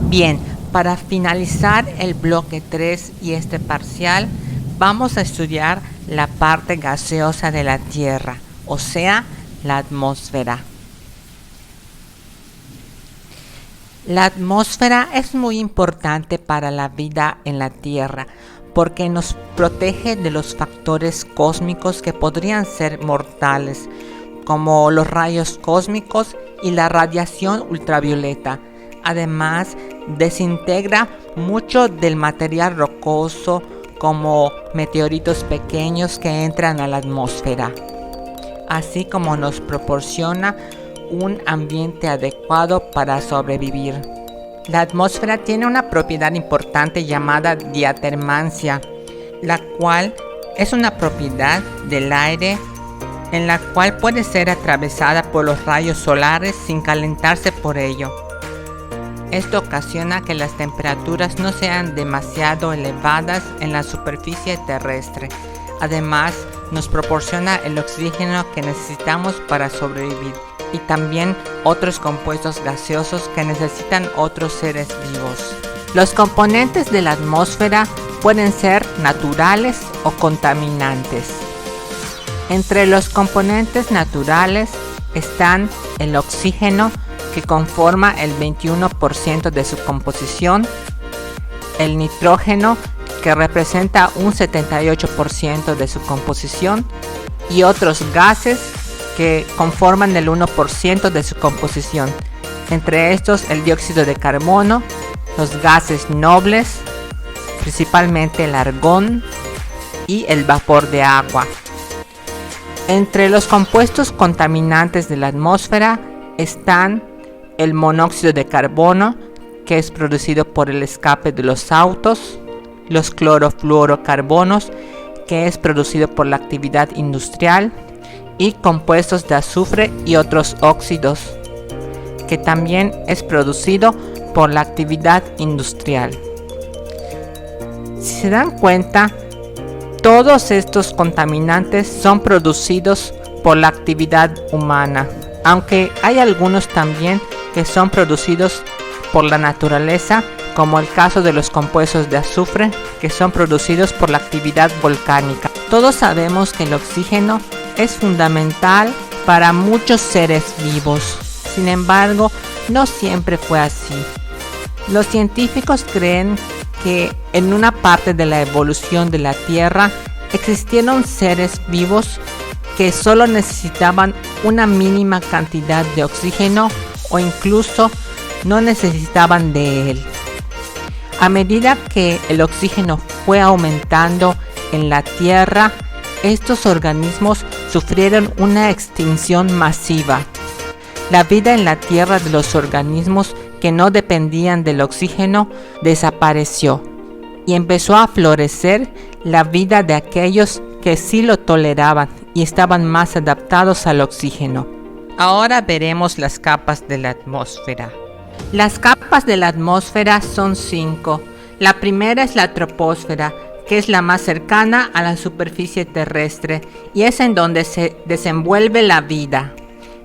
Bien, para finalizar el bloque 3 y este parcial, vamos a estudiar la parte gaseosa de la Tierra, o sea, la atmósfera. La atmósfera es muy importante para la vida en la Tierra porque nos protege de los factores cósmicos que podrían ser mortales, como los rayos cósmicos y la radiación ultravioleta. Además, desintegra mucho del material rocoso como meteoritos pequeños que entran a la atmósfera, así como nos proporciona un ambiente adecuado para sobrevivir. La atmósfera tiene una propiedad importante llamada diatermancia, la cual es una propiedad del aire en la cual puede ser atravesada por los rayos solares sin calentarse por ello. Esto ocasiona que las temperaturas no sean demasiado elevadas en la superficie terrestre. Además, nos proporciona el oxígeno que necesitamos para sobrevivir y también otros compuestos gaseosos que necesitan otros seres vivos. Los componentes de la atmósfera pueden ser naturales o contaminantes. Entre los componentes naturales están el oxígeno, que conforma el 21% de su composición, el nitrógeno, que representa un 78% de su composición, y otros gases que conforman el 1% de su composición, entre estos el dióxido de carbono, los gases nobles, principalmente el argón y el vapor de agua. Entre los compuestos contaminantes de la atmósfera están el monóxido de carbono, que es producido por el escape de los autos, los clorofluorocarbonos, que es producido por la actividad industrial, y compuestos de azufre y otros óxidos, que también es producido por la actividad industrial. Si se dan cuenta, todos estos contaminantes son producidos por la actividad humana, aunque hay algunos también que son producidos por la naturaleza, como el caso de los compuestos de azufre, que son producidos por la actividad volcánica. Todos sabemos que el oxígeno es fundamental para muchos seres vivos. Sin embargo, no siempre fue así. Los científicos creen que en una parte de la evolución de la Tierra existieron seres vivos que solo necesitaban una mínima cantidad de oxígeno o incluso no necesitaban de él. A medida que el oxígeno fue aumentando en la Tierra, estos organismos sufrieron una extinción masiva. La vida en la Tierra de los organismos que no dependían del oxígeno desapareció y empezó a florecer la vida de aquellos que sí lo toleraban y estaban más adaptados al oxígeno. Ahora veremos las capas de la atmósfera. Las capas de la atmósfera son 5. La primera es la troposfera, que es la más cercana a la superficie terrestre y es en donde se desenvuelve la vida.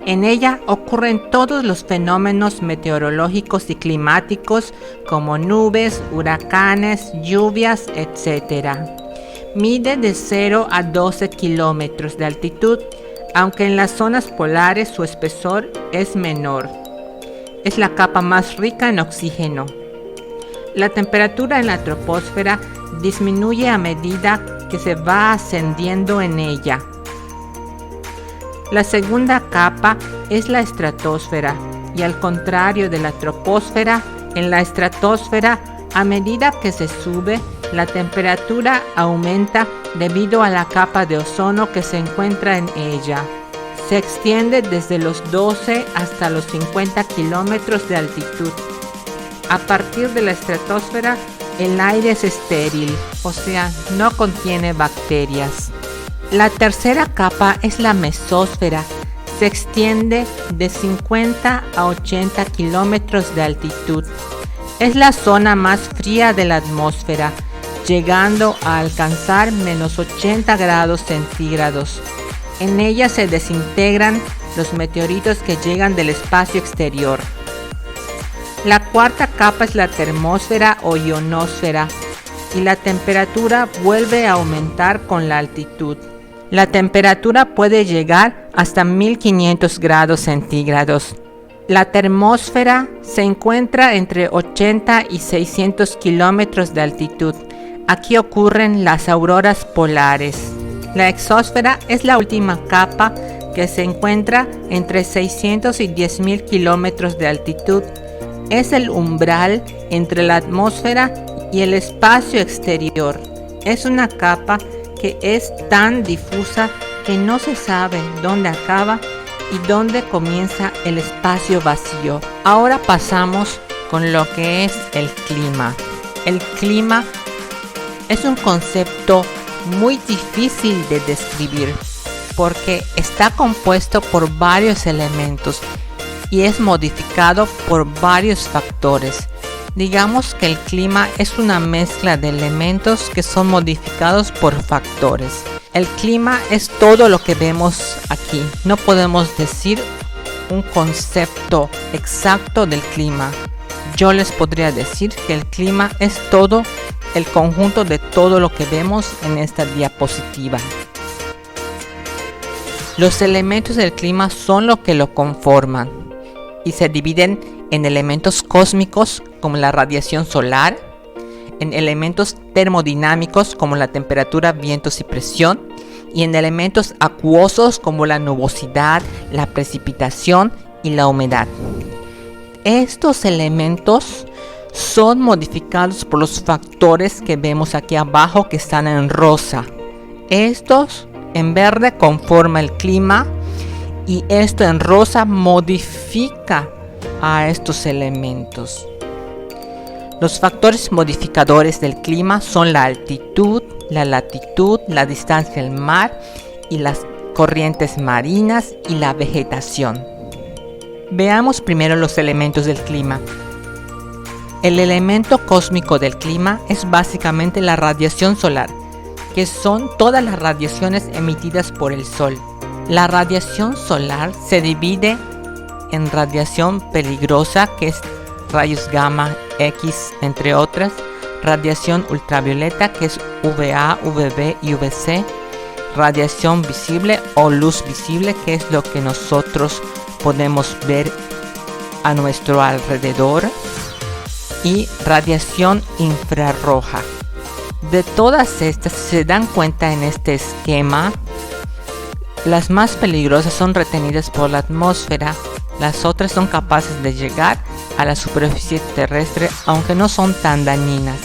En ella ocurren todos los fenómenos meteorológicos y climáticos como nubes, huracanes, lluvias, etc. Mide de 0 a 12 kilómetros de altitud, aunque en las zonas polares su espesor es menor. Es la capa más rica en oxígeno. La temperatura en la troposfera disminuye a medida que se va ascendiendo en ella. La segunda capa es la estratosfera y al contrario de la troposfera, en la estratosfera, a medida que se sube, la temperatura aumenta debido a la capa de ozono que se encuentra en ella. Se extiende desde los 12 hasta los 50 kilómetros de altitud. A partir de la estratosfera, el aire es estéril, o sea, no contiene bacterias. La tercera capa es la mesósfera. Se extiende de 50 a 80 kilómetros de altitud. Es la zona más fría de la atmósfera, llegando a alcanzar menos 80 grados centígrados. En ella se desintegran los meteoritos que llegan del espacio exterior. La cuarta capa es la termósfera o ionosfera y la temperatura vuelve a aumentar con la altitud. La temperatura puede llegar hasta 1500 grados centígrados. La termósfera se encuentra entre 80 y 600 kilómetros de altitud. Aquí ocurren las auroras polares. La exósfera es la última capa que se encuentra entre 600 y 10.000 kilómetros de altitud. Es el umbral entre la atmósfera y el espacio exterior. Es una capa que es tan difusa que no se sabe dónde acaba y dónde comienza el espacio vacío. Ahora pasamos con lo que es el clima. El clima es un concepto muy difícil de describir porque está compuesto por varios elementos y es modificado por varios factores. Digamos que el clima es una mezcla de elementos que son modificados por factores. El clima es todo lo que vemos aquí. No podemos decir un concepto exacto del clima. Yo les podría decir que el clima es todo el conjunto de todo lo que vemos en esta diapositiva. Los elementos del clima son lo que lo conforman y se dividen en elementos cósmicos como la radiación solar, en elementos termodinámicos como la temperatura, vientos y presión, y en elementos acuosos como la nubosidad, la precipitación y la humedad. Estos elementos son modificados por los factores que vemos aquí abajo que están en rosa. Estos en verde conforma el clima y esto en rosa modifica a estos elementos. Los factores modificadores del clima son la altitud, la latitud, la distancia al mar y las corrientes marinas y la vegetación. Veamos primero los elementos del clima. El elemento cósmico del clima es básicamente la radiación solar, que son todas las radiaciones emitidas por el Sol. La radiación solar se divide en radiación peligrosa, que es rayos gamma, X, entre otras, radiación ultravioleta, que es UVA, UVB y UVC, radiación visible o luz visible, que es lo que nosotros podemos ver a nuestro alrededor, y radiación infrarroja. De todas estas, si se dan cuenta en este esquema, las más peligrosas son retenidas por la atmósfera, las otras son capaces de llegar a la superficie terrestre, aunque no son tan dañinas.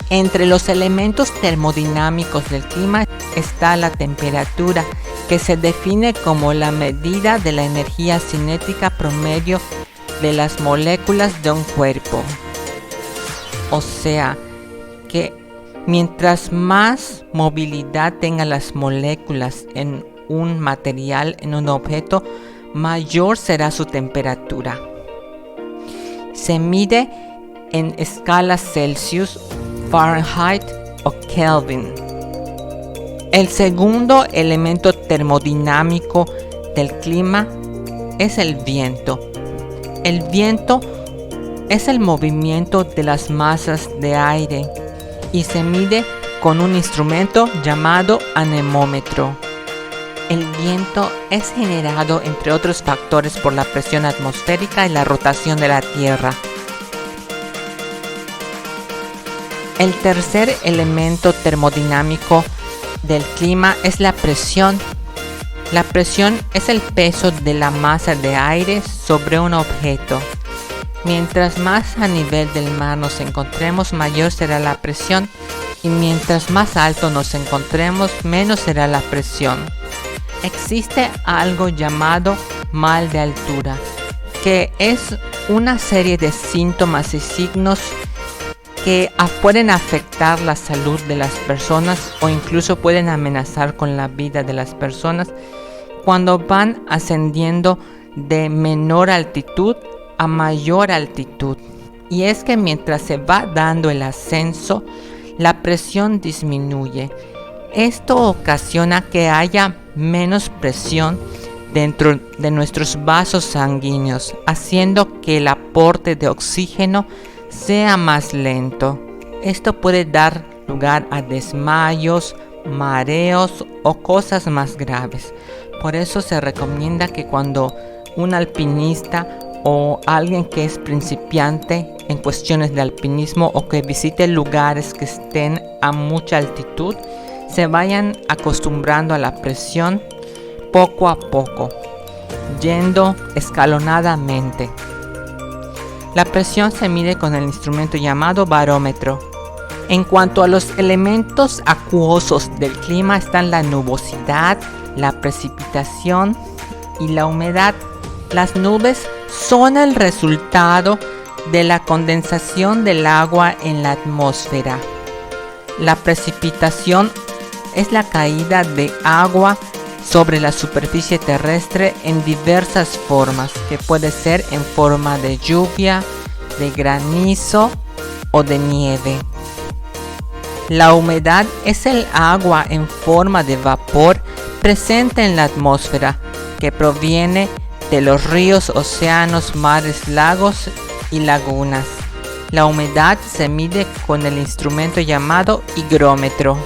Entre los elementos termodinámicos del clima está la temperatura, que se define como la medida de la energía cinética promedio de las moléculas de un cuerpo. O sea, que mientras más movilidad tengan las moléculas en un material, en un objeto, mayor será su temperatura. Se mide en escalas Celsius, Fahrenheit o Kelvin. El segundo elemento termodinámico del clima es el viento. El viento es el movimiento de las masas de aire y se mide con un instrumento llamado anemómetro. El viento es generado, entre otros factores, por la presión atmosférica y la rotación de la Tierra. El tercer elemento termodinámico del clima es la presión. La presión es el peso de la masa de aire sobre un objeto. Mientras más a nivel del mar nos encontremos, mayor será la presión, y mientras más alto nos encontremos, menos será la presión. Existe algo llamado mal de altura, que es una serie de síntomas y signos que pueden afectar la salud de las personas o incluso pueden amenazar con la vida de las personas cuando van ascendiendo de menor altitud a mayor altitud. Y es que mientras se va dando el ascenso, la presión disminuye. Esto ocasiona que haya menos presión dentro de nuestros vasos sanguíneos, haciendo que el aporte de oxígeno sea más lento. Esto puede dar lugar a desmayos, mareos o cosas más graves. Por eso se recomienda que cuando un alpinista o alguien que es principiante en cuestiones de alpinismo o que visite lugares que estén a mucha altitud, se vayan acostumbrando a la presión poco a poco, yendo escalonadamente. La presión se mide con el instrumento llamado barómetro. En cuanto a los elementos acuosos del clima están la nubosidad, la precipitación y la humedad. Las nubes son el resultado de la condensación del agua en la atmósfera. La precipitación es la caída de agua sobre la superficie terrestre en diversas formas, que puede ser en forma de lluvia, de granizo o de nieve. La humedad es el agua en forma de vapor presente en la atmósfera, que proviene de los ríos, océanos, mares, lagos y lagunas. La humedad se mide con el instrumento llamado higrómetro.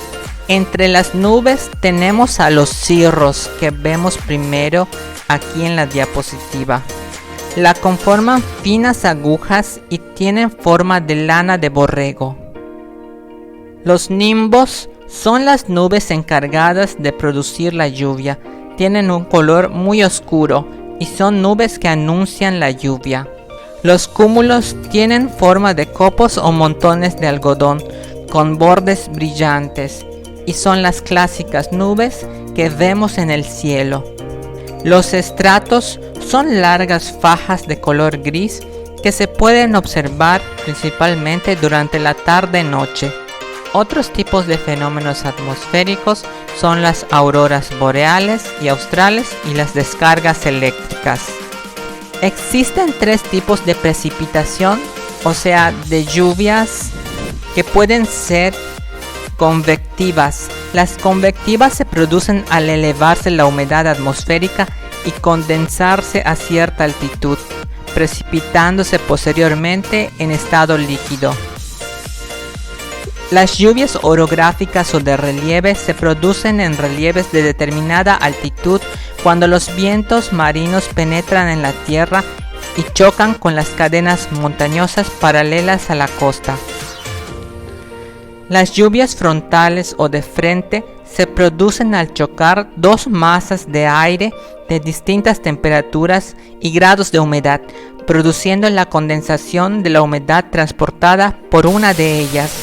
Entre las nubes tenemos a los cirros, que vemos primero aquí en la diapositiva. La conforman finas agujas y tienen forma de lana de borrego. Los nimbos son las nubes encargadas de producir la lluvia. Tienen un color muy oscuro y son nubes que anuncian la lluvia. Los cúmulos tienen forma de copos o montones de algodón con bordes brillantes y son las clásicas nubes que vemos en el cielo. Los estratos son largas fajas de color gris que se pueden observar principalmente durante la tarde-noche. Otros tipos de fenómenos atmosféricos son las auroras boreales y australes y las descargas eléctricas. Existen tres tipos de precipitación, o sea, de lluvias que pueden ser convectivas. Las convectivas se producen al elevarse la humedad atmosférica y condensarse a cierta altitud, precipitándose posteriormente en estado líquido. Las lluvias orográficas o de relieve se producen en relieves de determinada altitud cuando los vientos marinos penetran en la tierra y chocan con las cadenas montañosas paralelas a la costa. Las lluvias frontales o de frente se producen al chocar dos masas de aire de distintas temperaturas y grados de humedad, produciendo la condensación de la humedad transportada por una de ellas.